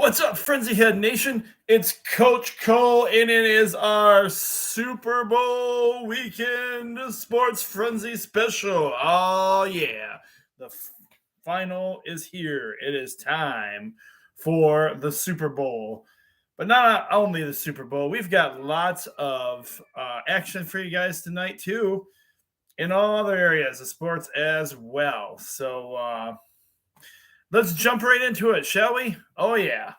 What's up, Frenzy Head Nation? It's Coach Cole, and it is our Super Bowl weekend sports frenzy special. Oh, yeah. The final is here. It is time for the Super Bowl. But not only the Super Bowl, we've got lots of action for you guys tonight, too, in all other areas of sports as well. So, let's jump right into it, shall we? Oh, yeah.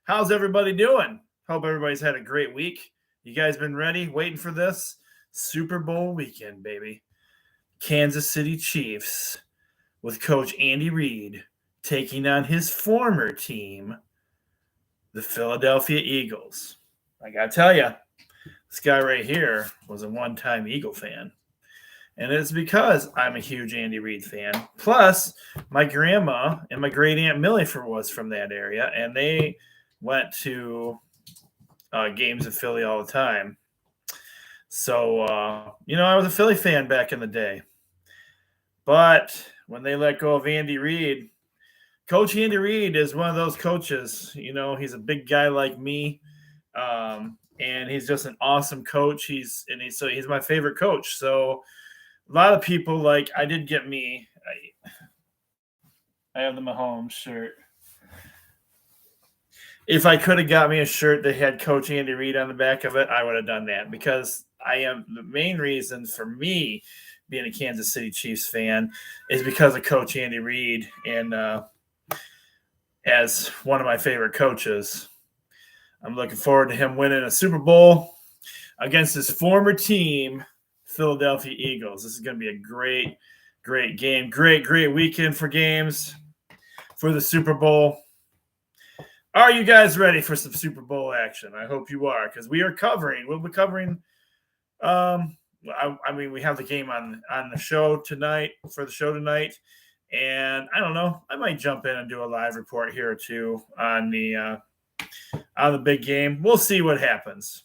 How's everybody doing? Hope everybody's had a great week. You guys been ready, waiting for this? Super Bowl weekend, baby. Kansas City Chiefs with Coach Andy Reid taking on his former team, the Philadelphia Eagles. I got to tell you, this guy right here was a one-time Eagle fan. And it's because I'm a huge Andy Reid fan. Plus, my grandma and my great aunt Millie was from that area, and they went to games in Philly all the time. So, I was a Philly fan back in the day. But when they let go of Andy Reid, Coach Andy Reid is one of those coaches. He's a big guy like me, and he's just an awesome coach. He's my favorite coach. So, a lot of people I did get me. I have the Mahomes shirt. If I could have got me a shirt that had Coach Andy Reid on the back of it, I would have done that, because the main reason for me being a Kansas City Chiefs fan is because of Coach Andy Reid, and as one of my favorite coaches, I'm looking forward to him winning a Super Bowl against his former team, Philadelphia Eagles. This is going to be a great, great game. Great, great weekend for games for the Super Bowl. Are you guys ready for some Super Bowl action? I hope you are, because we'll be covering. We have the game on the show tonight, and I don't know, I might jump in and do a live report here or two on the big game. We'll see what happens.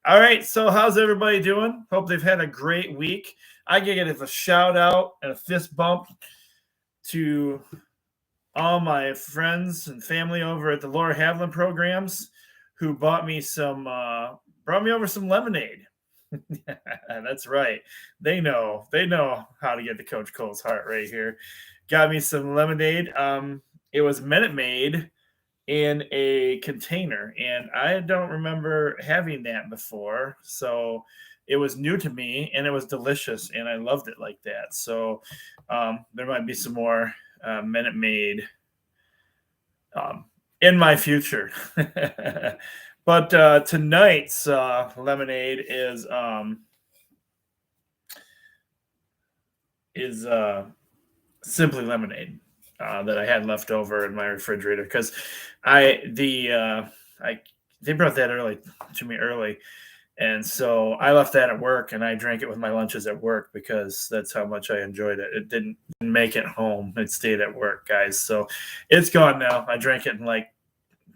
All right, so how's everybody doing? Hope they've had a great week. I get a shout out and a fist bump to all my friends and family over at the Laura Havlin programs who brought me over some lemonade. That's right. They know how to get to Coach Cole's heart right here. Got me some lemonade. It was Minute Maid in a container, and I don't remember having that before, so it was new to me, and it was delicious, and I loved it like that. So there might be some more Minute Maid in my future. But tonight's lemonade is simply lemonade that I had left over in my refrigerator, because they brought that to me early, and so I left that at work, and I drank it with my lunches at work, because that's how much I enjoyed it. It didn't make it home. It stayed at work, guys. So it's gone now. I drank it in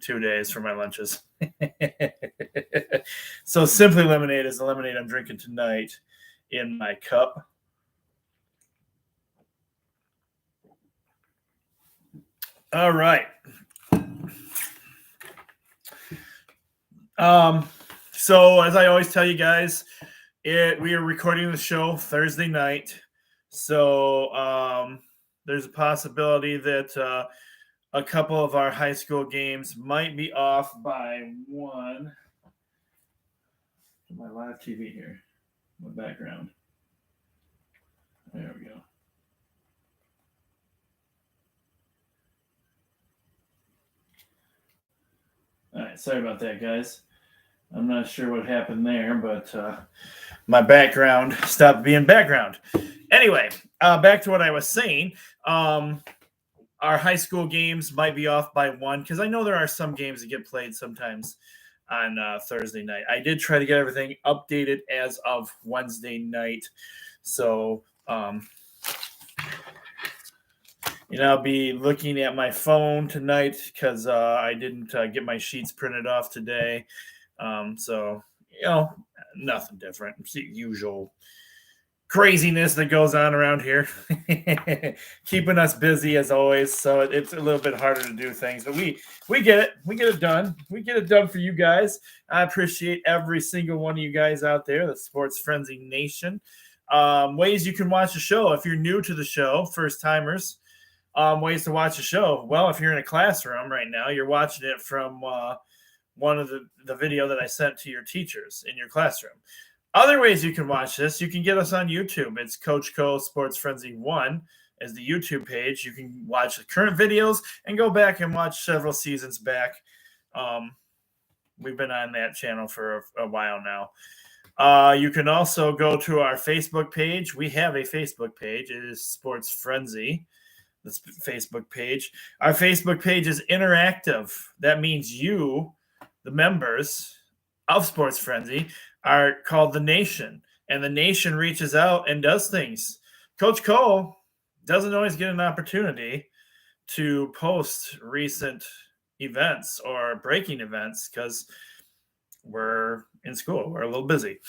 2 days for my lunches. So Simply Lemonade is the lemonade I'm drinking tonight in my cup. All right. So as I always tell you guys, we are recording the show Thursday night. So there's a possibility that a couple of our high school games might be off by one. My live TV here, my background. There we go. All right, sorry about that, guys. I'm not sure what happened there, but my background stopped being background. Anyway, back to what I was saying. Our high school games might be off by one, because I know there are some games that get played sometimes on Thursday night. I did try to get everything updated as of Wednesday night. So, I'll be looking at my phone tonight, because I didn't get my sheets printed off today. So, nothing different. It's the usual craziness that goes on around here, keeping us busy as always. So it's a little bit harder to do things, but we get it. We get it done. We get it done for you guys. I appreciate every single one of you guys out there, the Sports Frenzy Nation. Ways you can watch the show if you're new to the show, first timers. Ways to watch the show. Well, if you're in a classroom right now, you're watching it from one of the video that I sent to your teachers in your classroom. Other ways you can watch this, you can get us on YouTube. It's Coach Co Sports Frenzy 1 is the YouTube page. You can watch the current videos and go back and watch several seasons back. We've been on that channel for a while now. You can also go to our Facebook page. We have a Facebook page. It is Sports Frenzy, this Facebook page. Our Facebook page is interactive. That means you, the members of Sports Frenzy, are called the Nation, and the Nation reaches out and does things. Coach Cole doesn't always get an opportunity to post recent events or breaking events because we're in school. We're a little busy.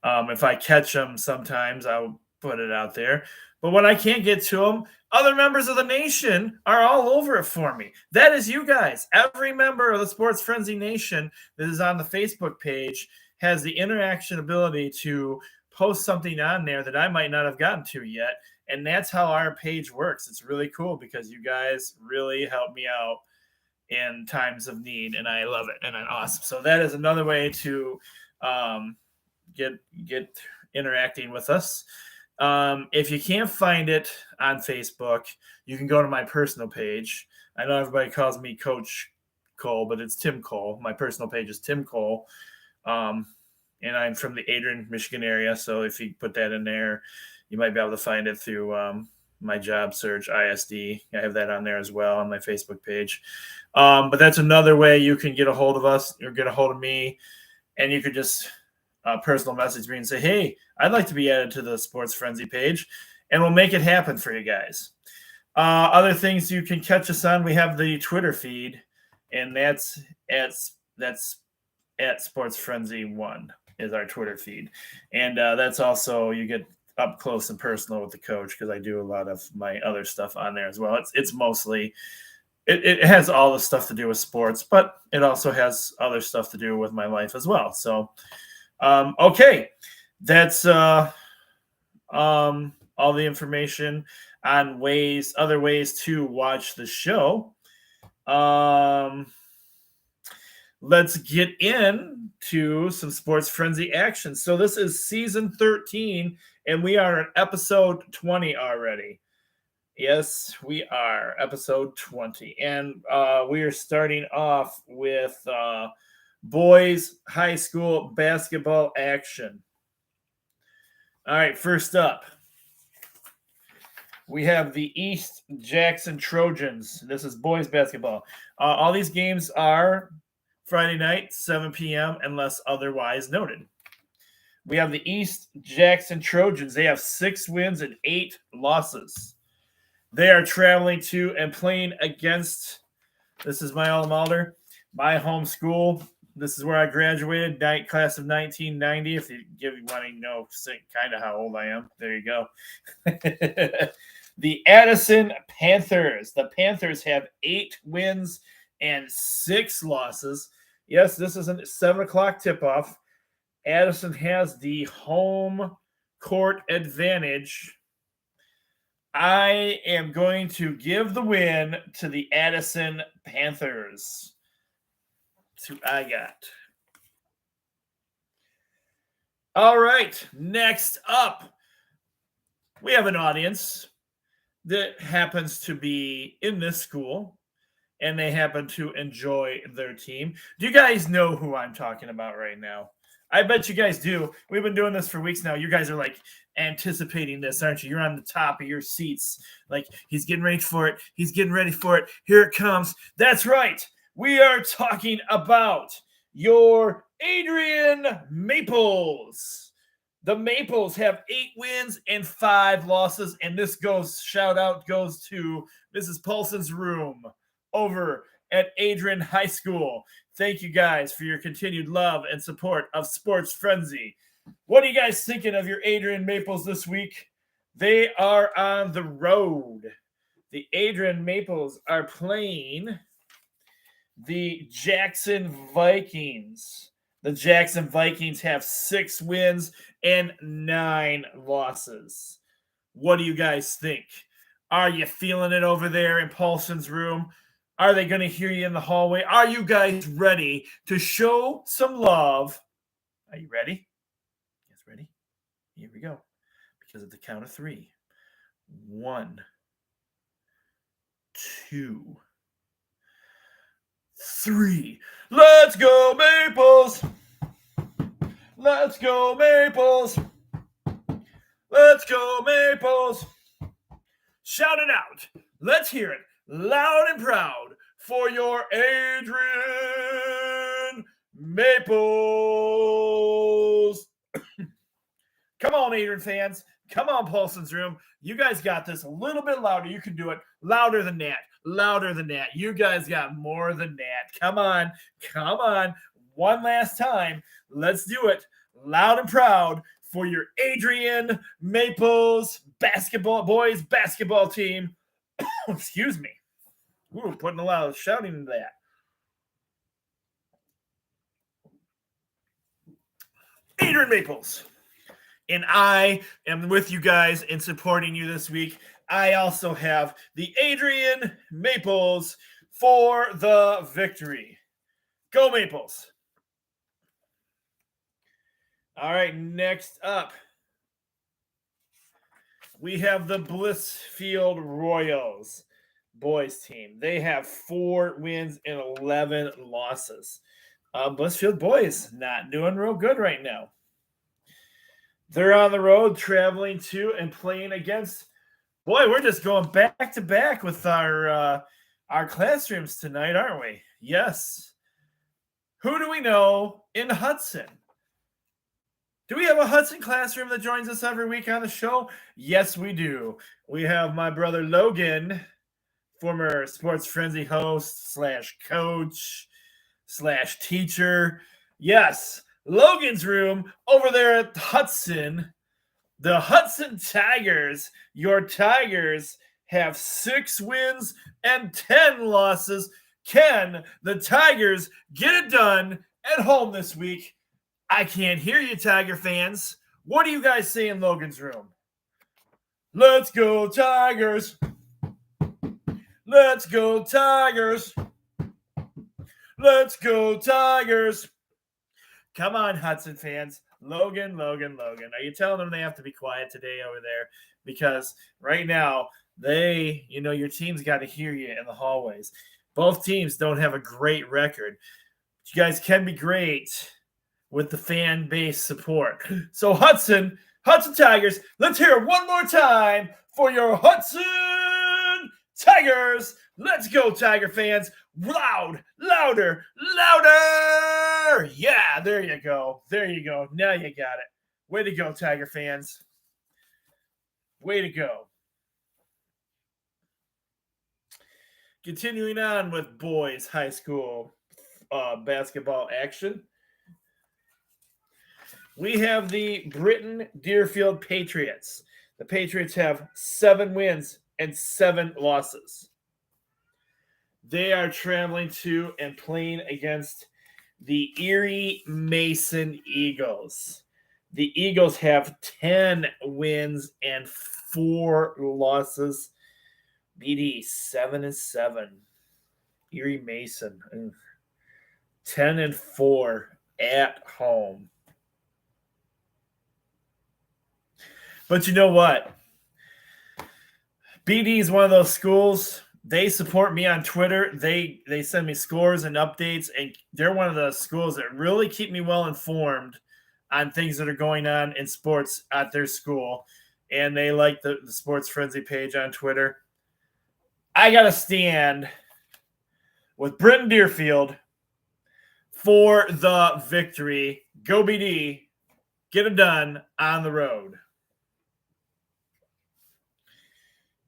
If I catch them sometimes, I'll put it out there. But when I can't get to them, other members of the Nation are all over it for me. That is you guys. Every member of the Sports Frenzy Nation that is on the Facebook page has the interaction ability to post something on there that I might not have gotten to yet. And that's how our page works. It's really cool because you guys really help me out in times of need, and I love it, and I'm awesome. So that is another way to get interacting with us. If you can't find it on Facebook, you can go to my personal page. I know everybody calls me Coach Cole, but it's Tim Cole. My personal page is Tim Cole. And I'm from the Adrian, Michigan area. So if you put that in there, you might be able to find it through my job search, ISD. I have that on there as well on my Facebook page. But that's another way you can get a hold of us or get a hold of me. And you could just personal message me and say, hey, I'd like to be added to the Sports Frenzy page, and we'll make it happen for you guys. Other things you can catch us on, we have the Twitter feed, and that's at Sports Frenzy 1 is our Twitter feed. And that's also, you get up close and personal with the coach because I do a lot of my other stuff on there as well. It's mostly, it has all the stuff to do with sports, but it also has other stuff to do with my life as well. So, okay, that's all the information on other ways to watch the show. Let's get into some Sports Frenzy action. So this is season 13, and we are in episode 20 already. Yes, we are episode 20, and we are starting off with boys high school basketball action. All right, first up, we have the East Jackson Trojans. This is boys basketball. All these games are Friday night, 7 p.m., unless otherwise noted. We have the East Jackson Trojans. They have 6 wins and 8 losses. They are traveling to and playing against, this is my alma mater, my home school. This is where I graduated, class of 1990. If you want to know kind of how old I am, there you go. The Addison Panthers. The Panthers have 8 wins and 6 losses. Yes, this is a 7 o'clock tip-off. Addison has the home court advantage. I am going to give the win to the Addison Panthers. That's who I got. All right, next up, we have an audience that happens to be in this school, and they happen to enjoy their team. Do you guys know who I'm talking about right now? I bet you guys do. We've been doing this for weeks now. You guys are like anticipating this, aren't you? You're on the top of your seats. Like, he's getting ready for it. He's getting ready for it. Here it comes. That's right. We are talking about your Adrian Maples. The Maples have 8 wins and 5 losses. And this shout out goes to Mrs. Paulson's room over at Adrian High School. Thank you guys for your continued love and support of Sports Frenzy. What are you guys thinking of your Adrian Maples this week? They are on the road. The Adrian Maples are playing the Jackson Vikings. The Jackson Vikings have 6 wins and 9 losses. What do you guys think? Are you feeling it over there in Paulson's room? Are they going to hear you in the hallway? Are you guys ready to show some love? Are you ready? Yes, ready? Here we go. Because at the count of 3. 1, 2, 3. Let's go, Maples! Let's go, Maples! Let's go, Maples! Shout it out. Let's hear it loud and proud for your Adrian Maples. Come on, Adrian fans. Come on, Paulson's room. You guys got this. A little bit louder. You can do it. Louder than that. Louder than that. You guys got more than that. Come on. Come on. One last time. Let's do it. Loud and proud for your Adrian Maples boys basketball team. Excuse me. Ooh, putting a lot of shouting into that. Adrian Maples. And I am with you guys in supporting you this week. I also have the Adrian Maples for the victory. Go Maples. All right, next up, we have the Blissfield Royals boys team. They have 4 wins and 11 losses. Blissfield boys not doing real good right now. They're on the road traveling to and playing against. Boy, we're just going back to back with our classrooms tonight, aren't we? Yes. Who do we know in Hudson? Do we have a Hudson classroom that joins us every week on the show? Yes, we do. We have my brother Logan, former Sports Frenzy host / coach / teacher. Yes, Logan's room over there at Hudson. The Hudson Tigers, your Tigers, have 6 wins and 10 losses. Can the Tigers get it done at home this week? I can't hear you, Tiger fans. What do you guys say in Logan's room? Let's go, Tigers. Let's go, Tigers. Let's go, Tigers. Come on, Hudson fans. Logan. Are you telling them they have to be quiet today over there? Because right now, your team's got to hear you in the hallways. Both teams don't have a great record. But you guys can be great with the fan base support. So Hudson Tigers, let's hear it one more time for your Hudson Tigers. Let's go, Tiger fans. Loud, louder. Yeah, there you go. Now you got it. Way to go, Tiger fans. Way to go. Continuing on with boys high school basketball action. We have the Britton Deerfield Patriots. The Patriots have 7 wins and 7 losses. They are traveling to and playing against the Erie Mason Eagles. The Eagles have 10 wins and 4 losses. BD 7-7. Erie Mason 10-4 at home. But you know what? BD is one of those schools. They support me on Twitter. They send me scores and updates, and they're one of the schools that really keep me well informed on things that are going on in sports at their school. And they like the Sports Frenzy page on Twitter. I got to stand with Britton Deerfield for the victory. Go BD. Get it done on the road.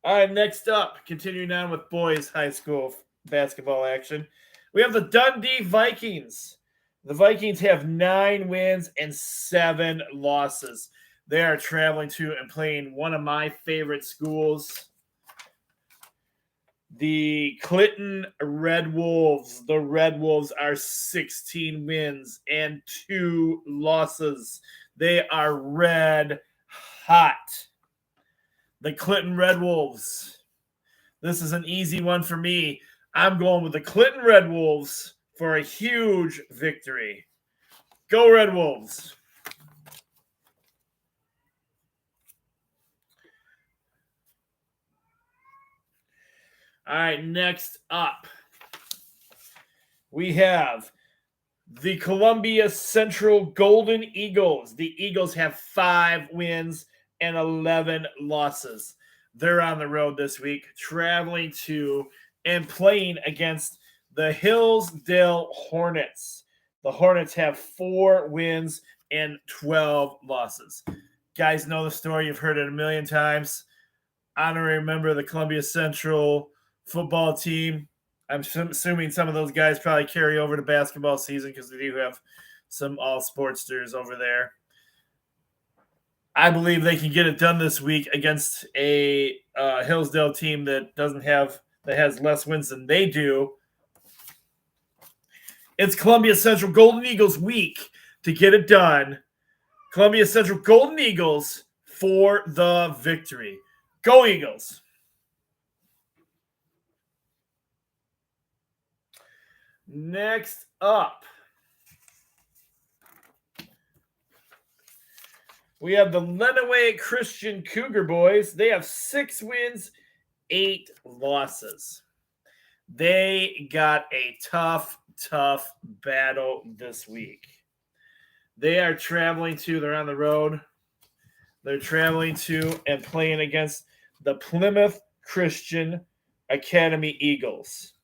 All right, next up, continuing on with boys high school basketball action, we have the Dundee Vikings. The Vikings have 9 wins and 7 losses. They are traveling to and playing one of my favorite schools, the Clinton Red Wolves. The Red Wolves are 16 wins and 2 losses. They are red hot. The Clinton Red Wolves. This is an easy one for me. I'm going with the Clinton Red Wolves for a huge victory. Go Red Wolves. All right, next up, we have the Columbia Central Golden Eagles. The Eagles have 5 wins and 11 losses. They're on the road this week, traveling to and playing against the Hillsdale Hornets. The Hornets have 4 wins and 12 losses. Guys know the story. You've heard it a million times. Honorary member of the Columbia Central football team. I'm assuming some of those guys probably carry over to basketball season because they do have some all sportsters over there. I believe they can get it done this week against a Hillsdale team that has less wins than they do. It's Columbia Central Golden Eagles week to get it done. Columbia Central Golden Eagles for the victory. Go Eagles. Next up, we have the Lenawee Christian Cougar Boys. They have 6 wins, 8 losses. They got a tough battle this week. They're on the road. They're traveling to and playing against the Plymouth Christian Academy Eagles.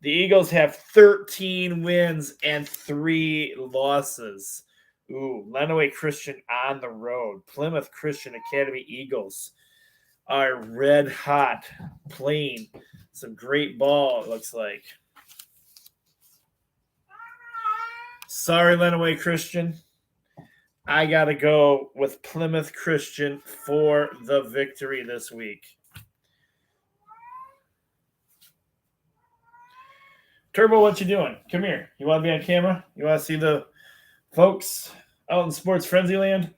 The Eagles have 13 wins and 3 losses. Ooh, Lenawee Christian on the road. Plymouth Christian Academy Eagles are red hot, playing some great ball, it looks like. Sorry, Lenawee Christian. I got to go with Plymouth Christian for the victory this week. Turbo, what you doing? Come here. You want to be on camera? You want to see the folks out in Sports Frenzy Land?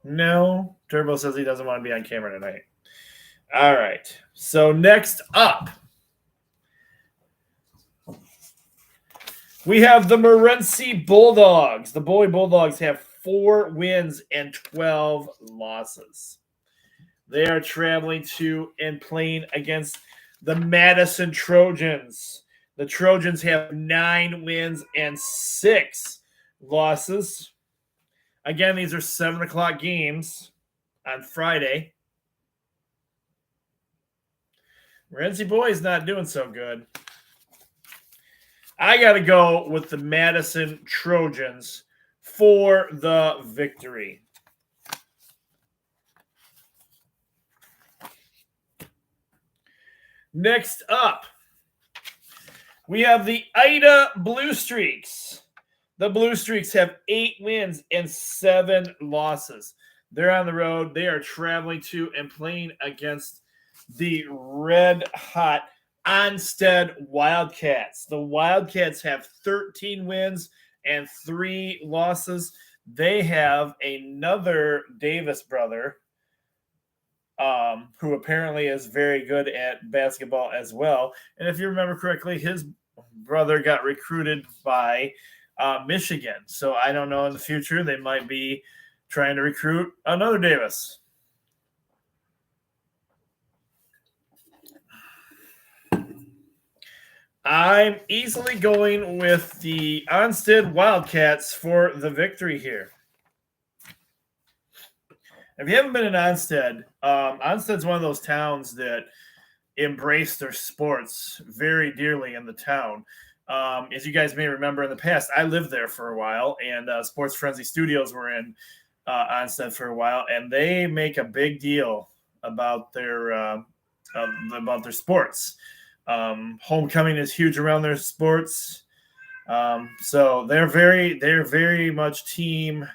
No. Turbo says he doesn't want to be on camera tonight. All right. So next up, we have the Morenci Bulldogs. The Bowie Bulldogs have 4 wins and 12 losses. They are traveling to and playing against the Madison Trojans. The Trojans have 9 wins and 6 losses. Again, these are 7 o'clock games on Friday. Morenci Boys not doing so good. I got to go with the Madison Trojans for the victory. Next up, we have the Ida Blue Streaks. The Blue Streaks have 8 wins and 7 losses. They're on the road. They are traveling to and playing against the red hot Onstead Wildcats. The Wildcats have 13 wins and 3 losses. They have another Davis brother who apparently is very good at basketball as well. And if you remember correctly, his brother got recruited by Michigan. So I don't know, in the future they might be trying to recruit another Davis. I'm easily going with the Onstead Wildcats for the victory here. If you haven't been in Onstead, Onstead's one of those towns that embrace their sports very dearly in the town. As you guys may remember in the past, I lived there for a while, and Sports Frenzy Studios were in Onstead for a while, and they make a big deal about their sports. Homecoming is huge around their sports. So they're very much team.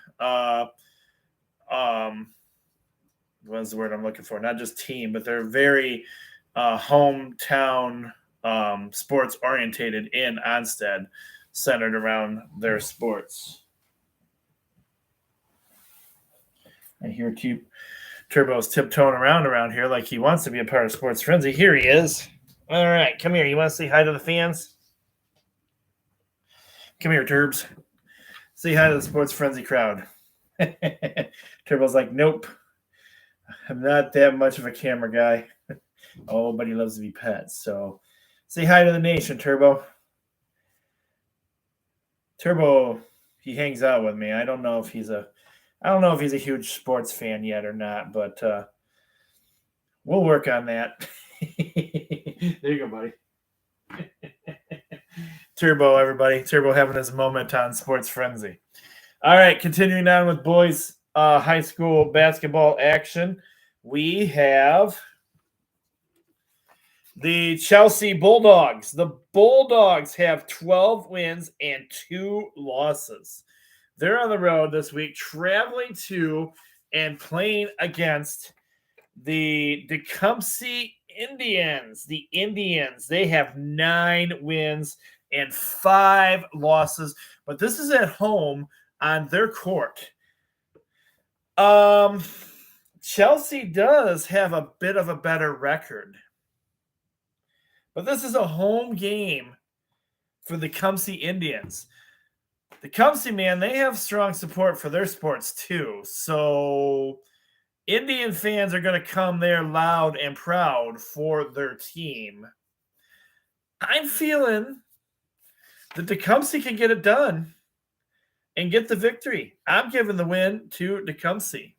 What's the word I'm looking for? Not just team, but they're very hometown sports orientated in Onstead, centered around their sports. I hear Turbo's tiptoeing around here like he wants to be a part of Sports Frenzy. Here he is. All right, come here. You want to say hi to the fans? Come here, Turbs. Say hi to the Sports Frenzy crowd. Turbo's like, nope. I'm not that much of a camera guy. Oh, but he loves to be pet. So say hi to the nation, Turbo. Turbo, he hangs out with me. I don't know if he's a huge sports fan yet or not, but we'll work on that. There you go, buddy. Turbo, everybody. Turbo having his moment on Sports Frenzy. All right, continuing on with boys high school basketball action. We have the Chelsea Bulldogs. The Bulldogs have 12 wins and 2 losses. They're on the road this week, traveling to and playing against the Tecumseh Indians. The Indians, they have 9 wins and 5 losses, but this is at home on their court. Chelsea does have a bit of a better record, but this is a home game for the Tecumseh Indians. The Tecumseh, man, they have strong support for their sports too. So Indian fans are going to come there loud and proud for their team. I'm feeling that Tecumseh can get it done and get the victory. I'm giving the win to Tecumseh.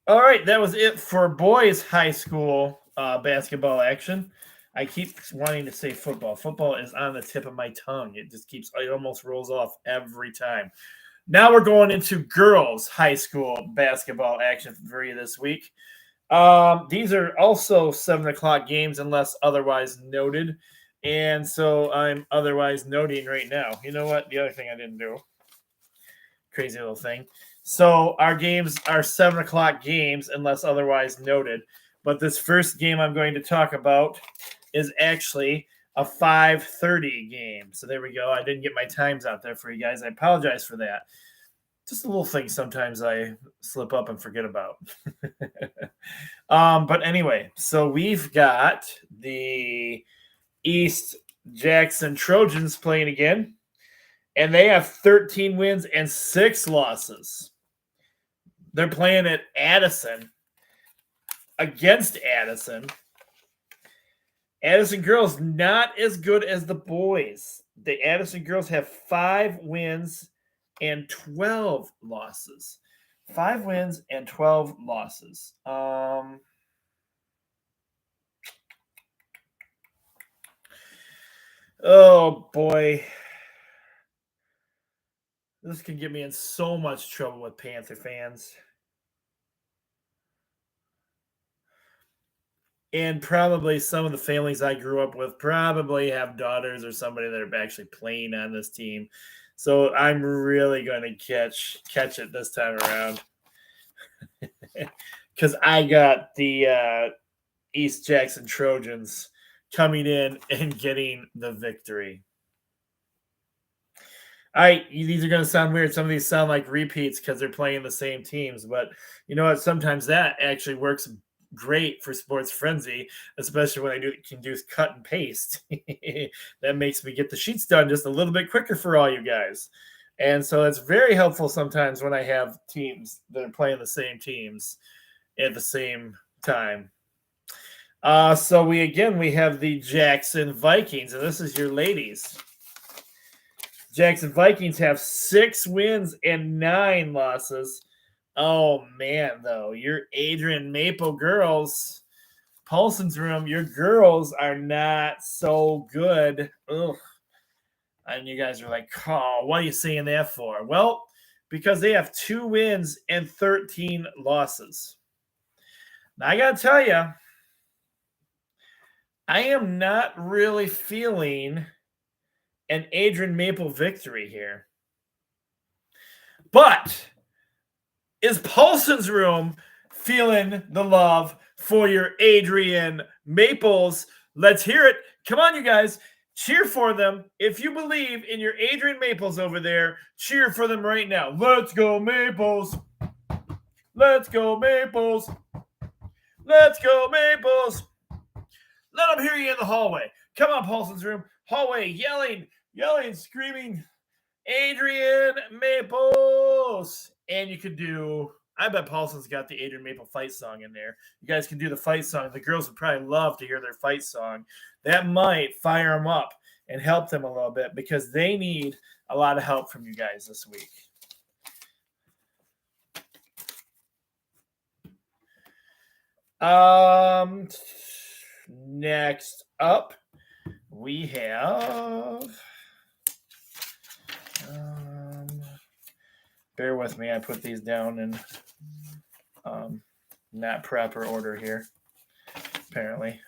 All right, that was it for boys high school basketball action. I keep wanting to say football. Football is on the tip of my tongue. It almost rolls off every time. Now we're going into girls high school basketball action for you this week. These are also 7 o'clock games unless otherwise noted. And so I'm otherwise noting right now. You know what? The other thing I didn't do. Crazy little thing. So our games are 7 o'clock games unless otherwise noted. But this first game I'm going to talk about is actually a 5:30 game. So there we go. I didn't get my times out there for you guys. I apologize for that. Just a little thing sometimes I slip up and forget about. But anyway, so we've got the East Jackson Trojans playing again, and they have 13 wins and 6 losses. They're playing at Addison against Addison. Addison girls not as good as the boys. The Addison girls have 5 wins and 12 losses. 5 wins and 12 losses. Oh boy. This can get me in so much trouble with Panther fans. And probably some of the families I grew up with probably have daughters or somebody that are actually playing on this team. So I'm really going to catch it this time around. Because I got the East Jackson Trojans coming in and getting the victory. All right, these are going to sound weird. Some of these sound like repeats because they're playing the same teams. But you know what? Sometimes that actually works great for Sports Frenzy, especially when I can do cut and paste. That makes me get the sheets done just a little bit quicker for all you guys. And so it's very helpful sometimes when I have teams that are playing the same teams at the same time. So we have the Jackson Vikings, and this is your ladies. Jackson Vikings have 6 wins and 9 losses. Oh, man, though. Your Adrian Maple girls, Paulson's room, your girls are not so good. Ugh. And you guys are like, oh, what are you saying that for? Well, because they have 2 wins and 13 losses. Now, I got to tell you, I am not really feeling an Adrian Maple victory here. But is Paulson's Room feeling the love for your Adrian Maples? Let's hear it. Come on, you guys. Cheer for them. If you believe in your Adrian Maples over there, cheer for them right now. Let's go, Maples. Let's go, Maples. Let's go, Maples. Let them hear you in the hallway. Come on, Paulson's Room. Hallway, yelling, screaming, Adrian Maples. And you could do, I bet Paulson's got the Adrian Maple fight song in there. You guys can do the fight song. The girls would probably love to hear their fight song. That might fire them up and help them a little bit because they need a lot of help from you guys this week. Next up, we have... bear with me. I put these down in not proper order here, apparently.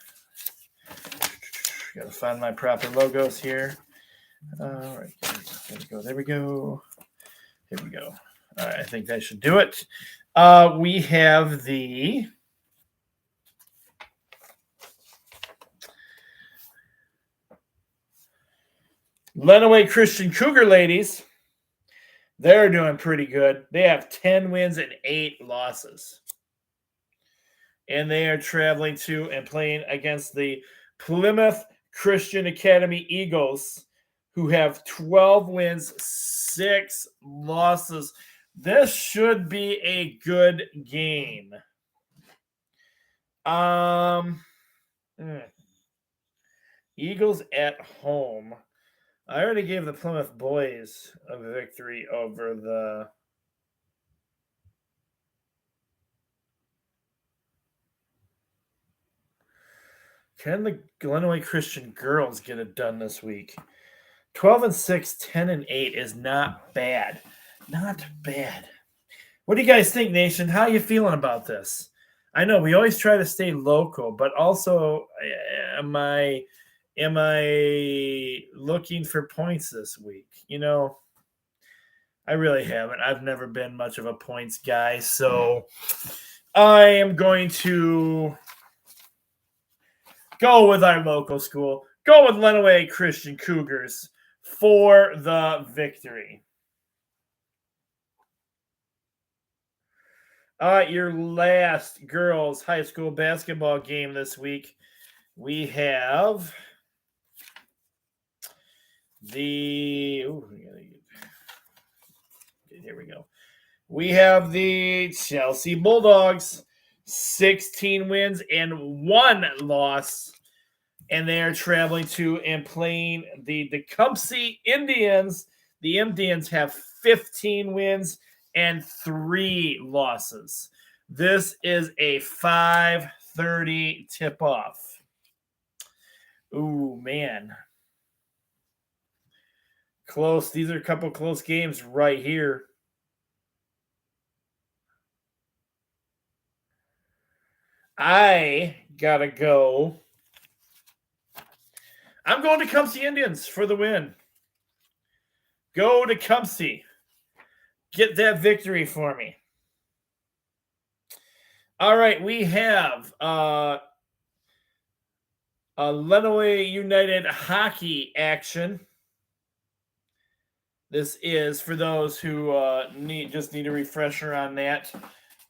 Got to find my proper logos here. All right, there we go. Here we go. All right, I think that should do it. We have the Lenawee Christian Cougar ladies. They're doing pretty good. They have 10 wins and 8 losses. And they are traveling to and playing against the Plymouth Christian Academy Eagles, who have 12 wins, 6 losses. This should be a good game. Eagles at home. I already gave the Plymouth boys a victory over the Can the Lenawee Christian girls get it done this week? 12-6, 10-8 is not bad. Not bad. What do you guys think, Nation? How are you feeling about this? I know we always try to stay local, but also am I looking for points this week? You know, I really haven't. I've never been much of a points guy, so I am going to go with our local school. Go with Lenawee Christian Cougars for the victory. Your last girls' high school basketball game this week, we have here we go. We have the Chelsea Bulldogs, 16 wins and 1 loss. And they are traveling to and playing the Tecumseh Indians. The Indians have 15 wins and 3 losses. This is a 5:30 tip-off. Ooh, man. Close. These are a couple close games right here. I gotta go. I'm going to Tecumseh Indians for the win. Go to Tecumseh. Get that victory for me. All right, we have a Lenawee United hockey action. This is for those who need a refresher on that.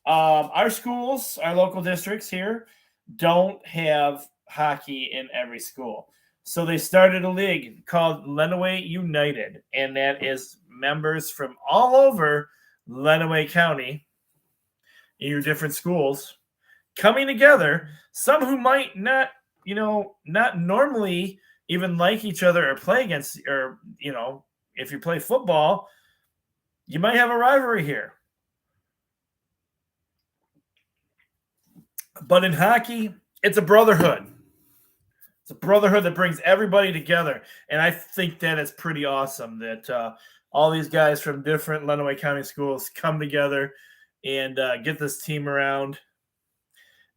Our schools, our local districts here, don't have hockey in every school. So they started a league called Lenawee United, and that is members from all over Lenawee County in your different schools coming together. Some who might not normally even like each other or play against, or, if you play football, you might have a rivalry here. But in hockey, it's a brotherhood. It's a brotherhood that brings everybody together. And I think that is pretty awesome that all these guys from different Lenawee County schools come together and get this team around.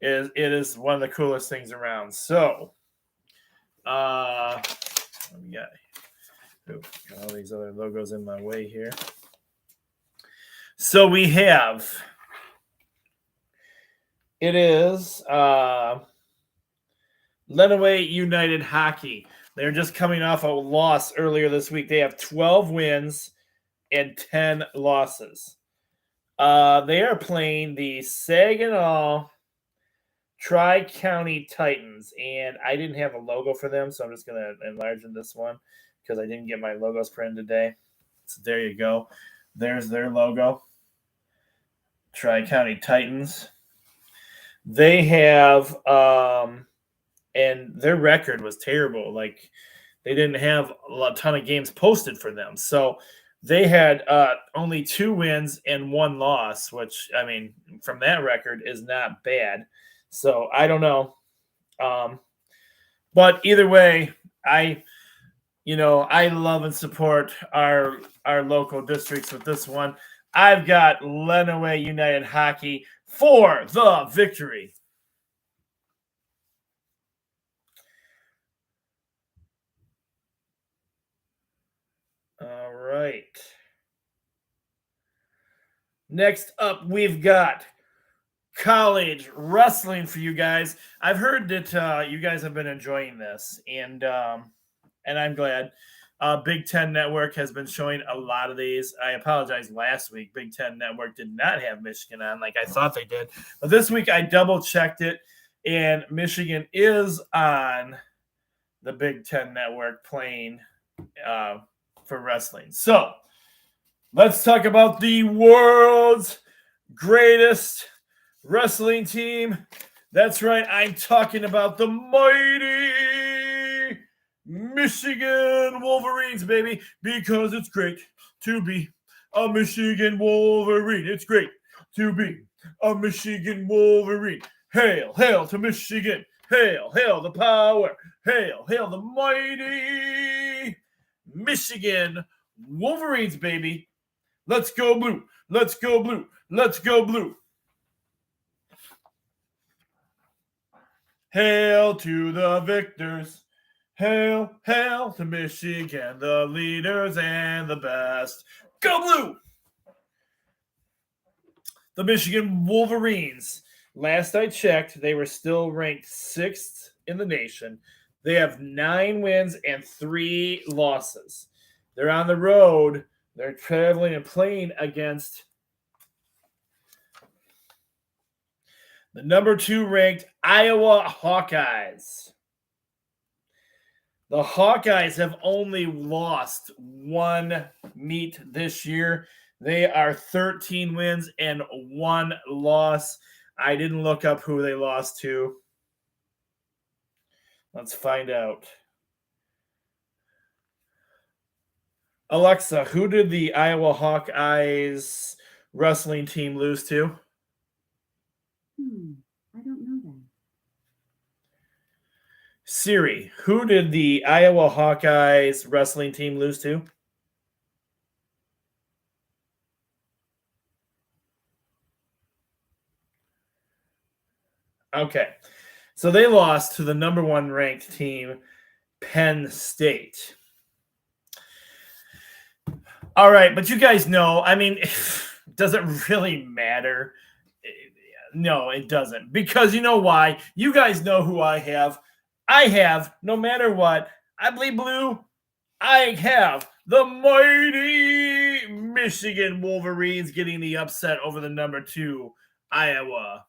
It is one of the coolest things around. So, we got all these other logos in my way here. So we have, it is Lenawee United Hockey. They're just coming off a loss earlier this week. They have 12 wins and 10 losses. They are playing the Saginaw Tri-County Titans, and I didn't have a logo for them, so I'm just going to enlarge in this one because I didn't get my logos printed today. So there you go. There's their logo. Tri-County Titans. They have, and their record was terrible. Like, they didn't have a ton of games posted for them. So they had only 2 wins and 1 loss, which, I mean, from that record is not bad. So I don't know. But either way, I love and support our local districts with this one. I've got Lenawee United Hockey for the victory. All right. Next up, we've got college wrestling for you guys. I've heard that you guys have been enjoying this, and I'm glad. Big Ten Network has been showing a lot of these. I apologize last week. Big Ten Network did not have Michigan on like I thought they did. But this week I double-checked it, and Michigan is on the Big Ten Network playing for wrestling. So let's talk about the world's greatest wrestling team. That's right. I'm talking about the mighty Michigan Wolverines, baby, because it's great to be a Michigan Wolverine. It's great to be a Michigan Wolverine. Hail, hail to Michigan. Hail, hail the power. Hail, hail the mighty Michigan Wolverines, baby. Let's go blue. Let's go blue. Let's go blue. Hail to the victors. Hail, hail to Michigan, the leaders and the best. Go blue! The Michigan Wolverines. Last I checked, they were still ranked 6th in the nation. They have 9 wins and 3 losses. They're on the road. They're traveling and playing against the number 2 ranked Iowa Hawkeyes. The Hawkeyes have only lost 1 meet this year. They are 13 wins and 1 loss. I didn't look up who they lost to. Let's find out. Alexa, who did the Iowa Hawkeyes wrestling team lose to? I don't know that. Siri, who did the Iowa Hawkeyes wrestling team lose to? Okay. So they lost to the number 1 ranked team, Penn State. All right, but you guys know, I mean, does it really matter? No, it doesn't. Because you know why? You guys know who I have. I have, no matter what, I bleed blue. I have the mighty Michigan Wolverines getting the upset over the number 2 Iowa.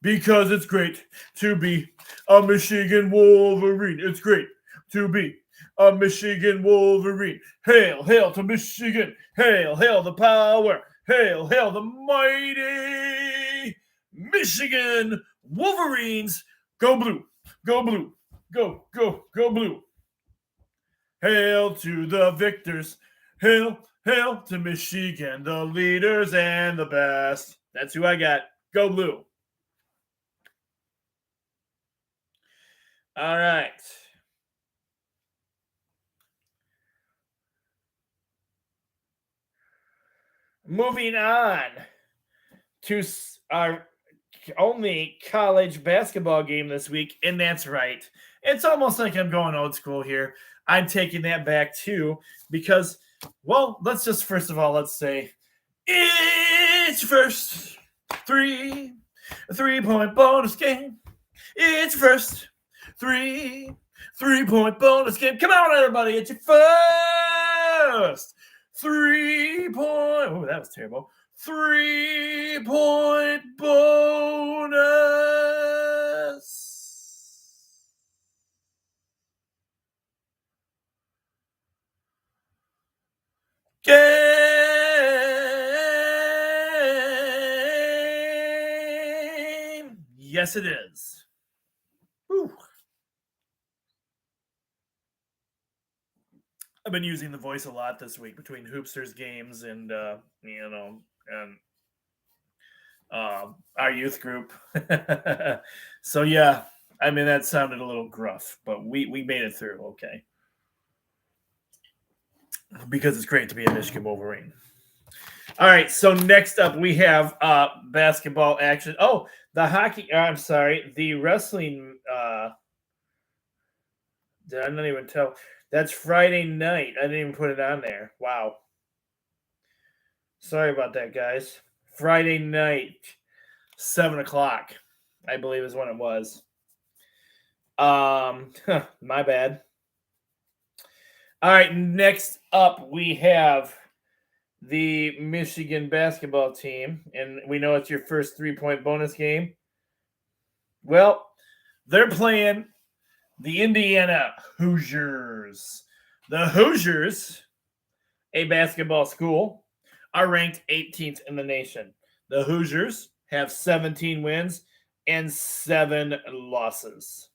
Because it's great to be a Michigan Wolverine. It's great to be a Michigan Wolverine. Hail, hail to Michigan. Hail, hail the power. Hail, hail the mighty Michigan Wolverines. Go blue. Go blue. Go, go, go blue. Hail to the victors. Hail, hail to Michigan, the leaders and the best. That's who I got. Go blue. All right. moving on to our only college basketball game this week, and that's right. It's almost like I'm going old school here. I'm taking that back too because, well, let's just first of all, let's say it's first 3-point bonus game. It's first 3-point bonus game. Come on, everybody! It's your first 3-point. Oh, that was terrible. 3-point bonus game. Yes, it is. Whew. I've been using the voice a lot this week between Hoopsters games and our youth group. So yeah, I mean that sounded a little gruff, but we made it through okay. Because it's great to be a Michigan Wolverine. All right, so next up we have basketball action. Oh, the hockey. I'm sorry, the wrestling. Did I not even tell? That's Friday night. I didn't even put it on there. Wow. Sorry about that, guys. Friday night, 7:00, I believe is when it was. My bad. All right, next up we have the Michigan basketball team, and we know it's your first 3-point bonus game. Well, they're playing the Indiana Hoosiers. The Hoosiers, a basketball school, are ranked 18th in the nation. The Hoosiers have 17 wins and 7 losses.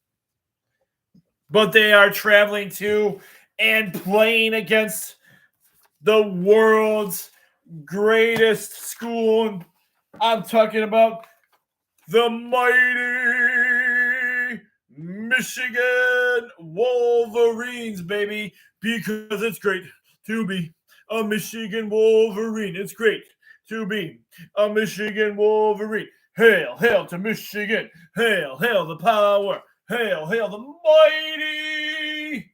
But they are traveling to and playing against the world's greatest school. I'm talking about the mighty Michigan Wolverines, baby, because it's great to be a Michigan Wolverine. It's great to be a Michigan Wolverine. Hail, hail to Michigan. Hail, hail the power. Hail, hail the mighty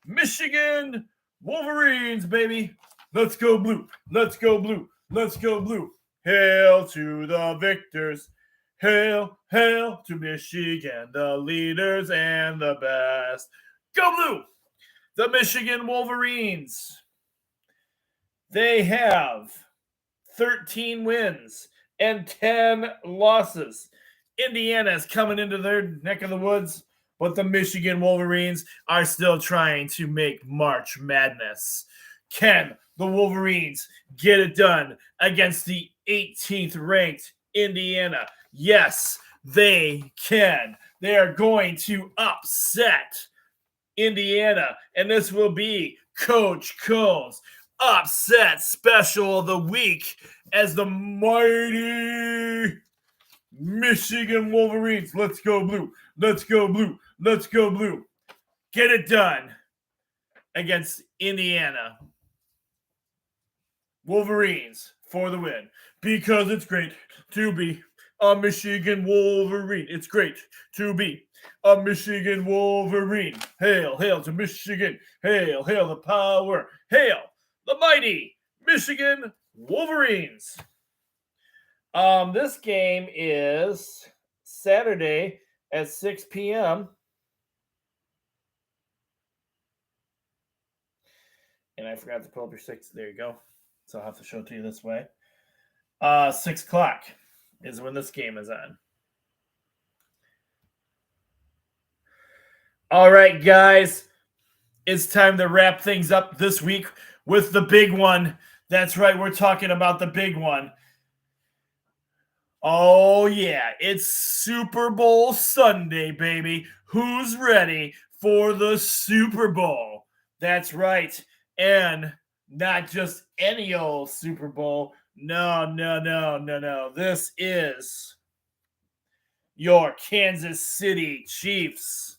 Michigan Wolverines, baby. Let's go blue. Let's go blue. Let's go blue. Hail to the victors. Hail, hail to Michigan, the leaders and the best. Go blue! The Michigan Wolverines. They have 13 wins and 10 losses. Indiana's coming into their neck of the woods, but the Michigan Wolverines are still trying to make March Madness. Can the Wolverines get it done against the 18th ranked Indiana? Yes, they can. They are going to upset Indiana, and this will be Coach Cole's upset special of the week as the mighty Michigan Wolverines. Let's go blue. Let's go blue. Let's go blue. Get it done against Indiana Wolverines for the win, because it's great to be a Michigan Wolverine. It's great to be a Michigan Wolverine. Hail, hail to Michigan. Hail, hail the power. Hail the mighty Michigan Wolverines. This game is Saturday at 6 p.m. And I forgot to pull up your 6. There you go. So I'll have to show it to you this way. 6 o'clock is when this game is on. All right, guys. It's time to wrap things up this week with the big one. That's right. We're talking about the big one. Oh, yeah. It's Super Bowl Sunday, baby. Who's ready for the Super Bowl? That's right. And not just any old Super Bowl. No. This is your Kansas City Chiefs.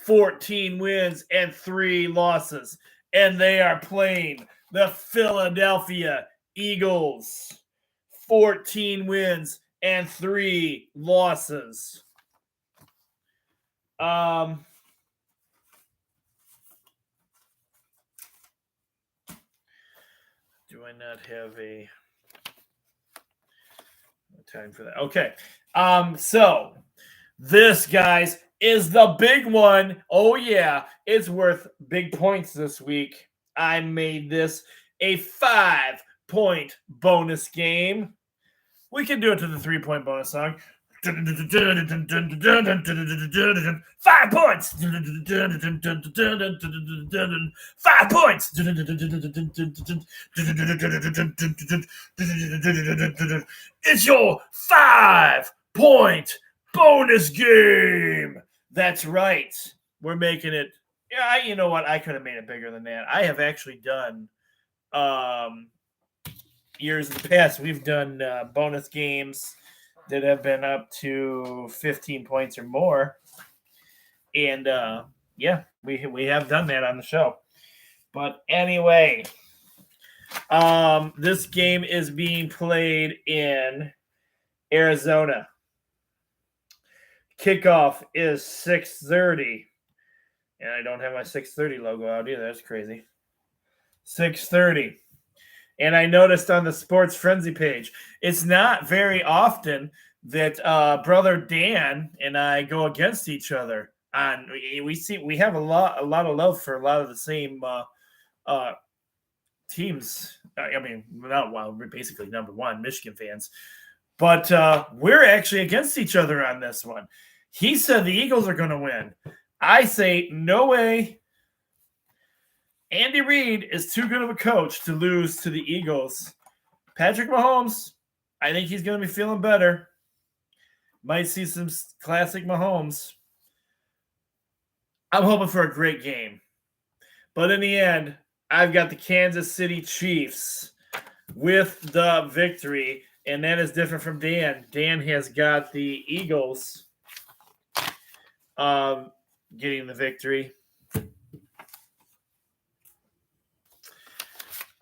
14 wins and 3 losses. And they are playing the Philadelphia Eagles. 14 wins and 3 losses. Do I not have a time for that? Okay. So this, guys, is the big one. Oh, yeah. It's worth big points this week. I made this a 5-point bonus game. We can do it to the 3-point bonus song. 5 points. 5 points. It's your 5-point bonus game. That's right. We're making it. Yeah, you know what? I could have made it bigger than that. I have actually done years in the past. We've done bonus games that have been up to 15 points or more. And yeah, we have done that on the show. But anyway, this game is being played in Arizona. Kickoff is 6:30. And I don't have my 6:30 logo out either. That's crazy. 6:30. And I noticed on the Sports Frenzy page, it's not very often that brother Dan and I go against each other. And we have a lot of love for a lot of the same teams. I mean, we're basically number one Michigan fans, but we're actually against each other on this one. He said the Eagles are going to win. I say no way. Andy Reid is too good of a coach to lose to the Eagles. Patrick Mahomes, I think he's going to be feeling better. Might see some classic Mahomes. I'm hoping for a great game. But in the end, I've got the Kansas City Chiefs with the victory, and that is different from Dan. Dan has got the Eagles getting the victory.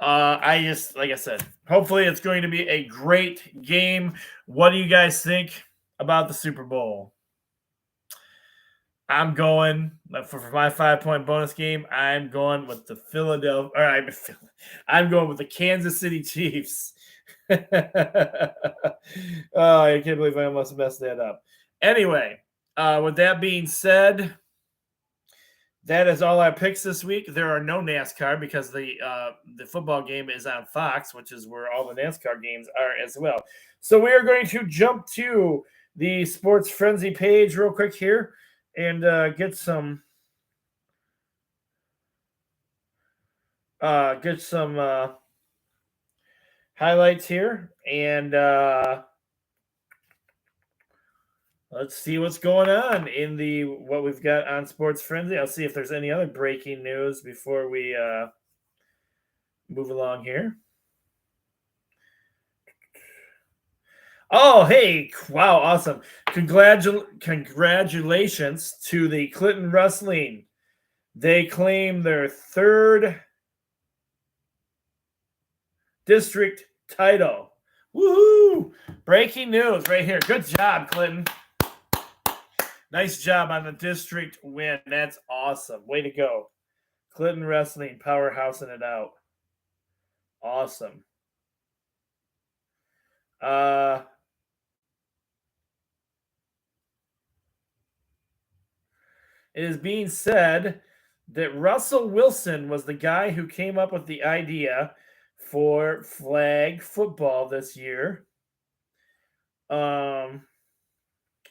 Like I said, hopefully it's going to be a great game. What do you guys think about the Super Bowl? I'm going for my 5-point bonus game. I'm going with the I'm going with the Kansas City Chiefs. Oh, I can't believe I almost messed that up. Anyway, with that being said, that is all our picks this week. There are no NASCAR because the football game is on Fox, which is where all the NASCAR games are as well. So we are going to jump to the Sports Frenzy page real quick here and get some highlights here, and let's see what's going on in what we've got on Sports Frenzy. I'll see if there's any other breaking news before we move along here. Oh, hey, wow, awesome. Congratulations to the Clinton Wrestling. They claim their 3rd district title. Woohoo! Breaking news right here. Good job, Clinton. Nice job on the district win. That's awesome. Way to go. Clinton Wrestling, powerhousing it out. Awesome. It is being said that Russell Wilson was the guy who came up with the idea for flag football this year in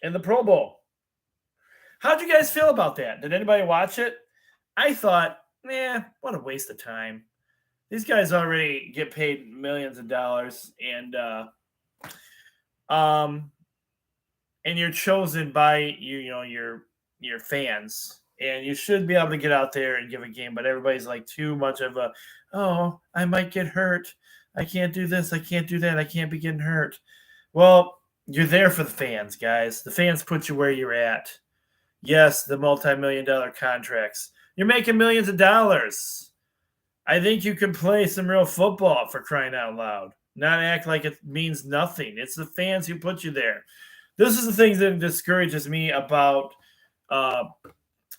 the Pro Bowl. How'd you guys feel about that? Did anybody watch it? I thought, what a waste of time. These guys already get paid millions of dollars, and you're chosen by your fans, and you should be able to get out there and give a game, but everybody's like too much of I might get hurt. I can't do this. I can't do that. I can't be getting hurt. Well, you're there for the fans, guys. The fans put you where you're at. Yes, the multi-million-dollar contracts. You're making millions of dollars. I think you can play some real football for crying out loud. Not act like it means nothing. It's the fans who put you there. This is the things that discourages me about uh,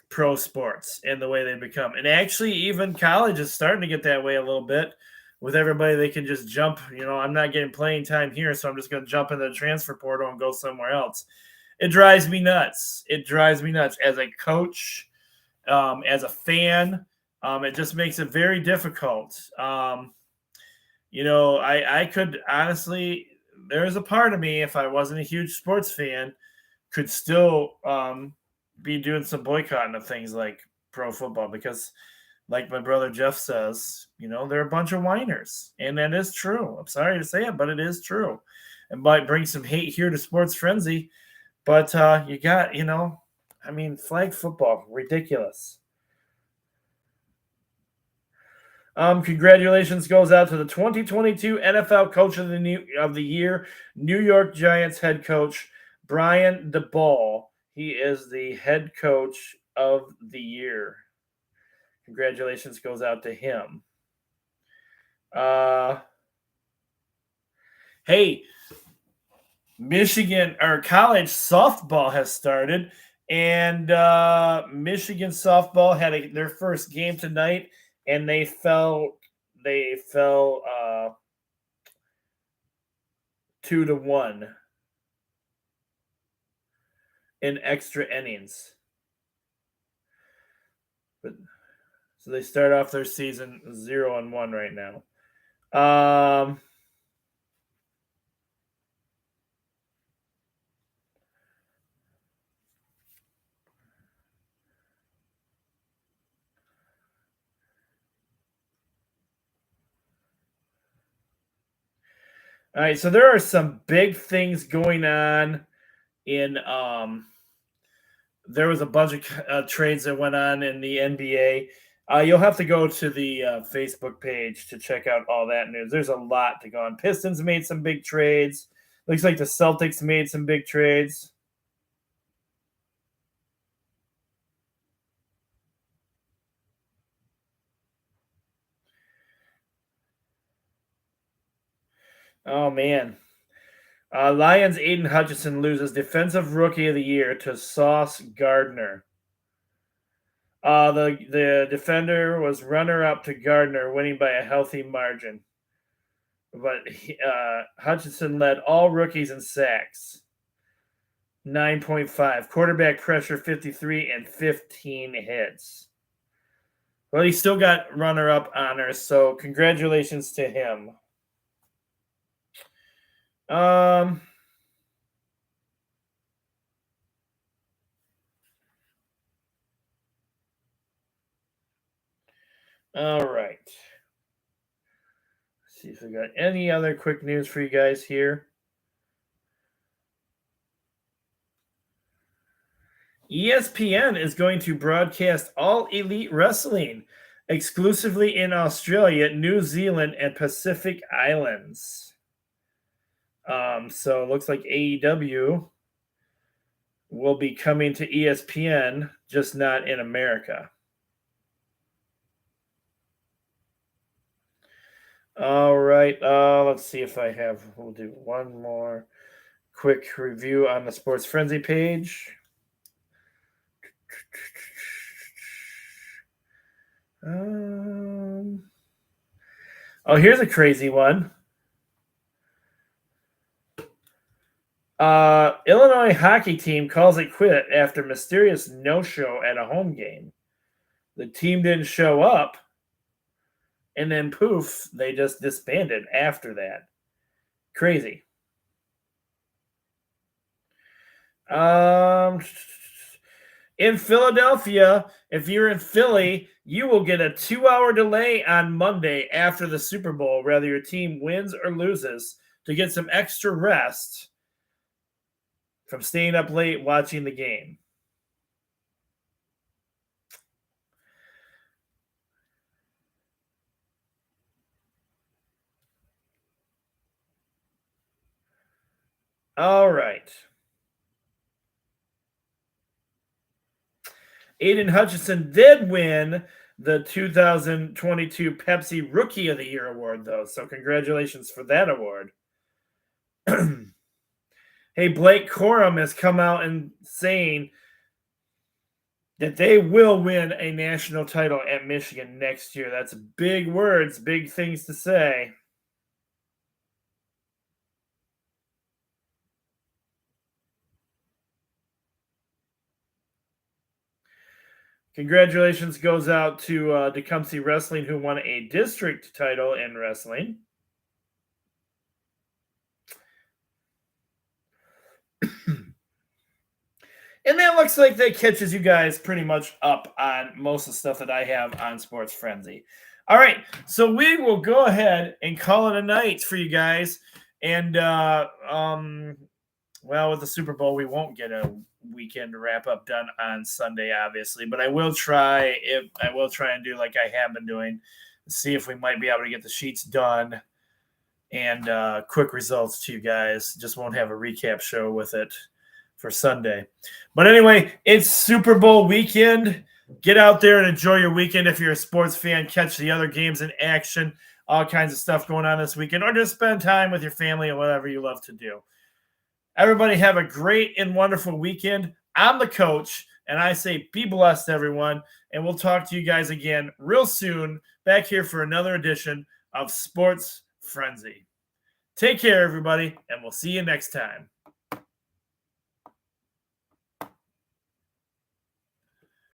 pro sports and the way they become. And actually, even college is starting to get that way a little bit with everybody. They can just jump. I'm not getting playing time here, so I'm just going to jump into the transfer portal and go somewhere else. It drives me nuts. It drives me nuts as a coach, as a fan. It just makes it very difficult. I could honestly, there's a part of me, if I wasn't a huge sports fan, could still be doing some boycotting of things like pro football because, like my brother Jeff says, they're a bunch of whiners. And that is true. I'm sorry to say it, but it is true. It might bring some hate here to Sports Frenzy, but you got, flag football, ridiculous. Congratulations goes out to the 2022 NFL Coach of the Year, New York Giants head coach Brian DeBall. He is the head coach of the year. Congratulations goes out to him. Hey, Michigan or college softball has started, and Michigan softball had their first game tonight. And they fell 2-1 in extra innings. So they start off their season 0-1 right now. All right, so there are some big things going on in there was a bunch of trades that went on in the NBA. You'll have to go to the Facebook page to check out all that news. There's a lot to go on. Pistons made some big trades. Looks like the Celtics made some big trades. Oh, man. Lions' Aiden Hutchinson loses Defensive Rookie of the Year to Sauce Gardner. The defender was runner-up to Gardner, winning by a healthy margin. But Hutchinson led all rookies in sacks, 9.5. Quarterback pressure, 53, and 15 hits. Well, he still got runner-up honors, so congratulations to him. All right. Let's see if we got any other quick news for you guys here. ESPN is going to broadcast All Elite Wrestling exclusively in Australia, New Zealand, and Pacific Islands. So it looks like AEW will be coming to ESPN, just not in America. All right. Let's see if we'll do one more quick review on the Sports Frenzy page. Here's a crazy one. Illinois hockey team calls it quit after mysterious no-show at a home game. The team didn't show up, and then poof, they just disbanded after that. Crazy. In Philadelphia, if you're in Philly, you will get a 2-hour delay on Monday after the Super Bowl, whether your team wins or loses, to get some extra rest from staying up late watching the game. All right. Aiden Hutchinson did win the 2022 Pepsi Rookie of the Year award, though. So congratulations for that award. Hey, Blake Corum has come out and saying that they will win a national title at Michigan next year. That's big words, big things to say. Congratulations goes out to Tecumseh Wrestling, who won a district title in wrestling. And that looks like that catches you guys pretty much up on most of the stuff that I have on Sports Frenzy. All right, so we will go ahead and call it a night for you guys. And well, with the Super Bowl, we won't get a weekend wrap up done on Sunday, obviously, but I will try and do like I have been doing, see if we might be able to get the sheets done and quick results to you guys. Just won't have a recap show with it for Sunday. But anyway, it's Super Bowl weekend. Get out there and enjoy your weekend. If you're a sports fan, catch the other games in action, all kinds of stuff going on this weekend, or just spend time with your family and whatever you love to do. Everybody have a great and wonderful weekend. I'm the coach, and I say be blessed, everyone, and we'll talk to you guys again real soon back here for another edition of Sports Frenzy. Take care, everybody, and we'll see you next time.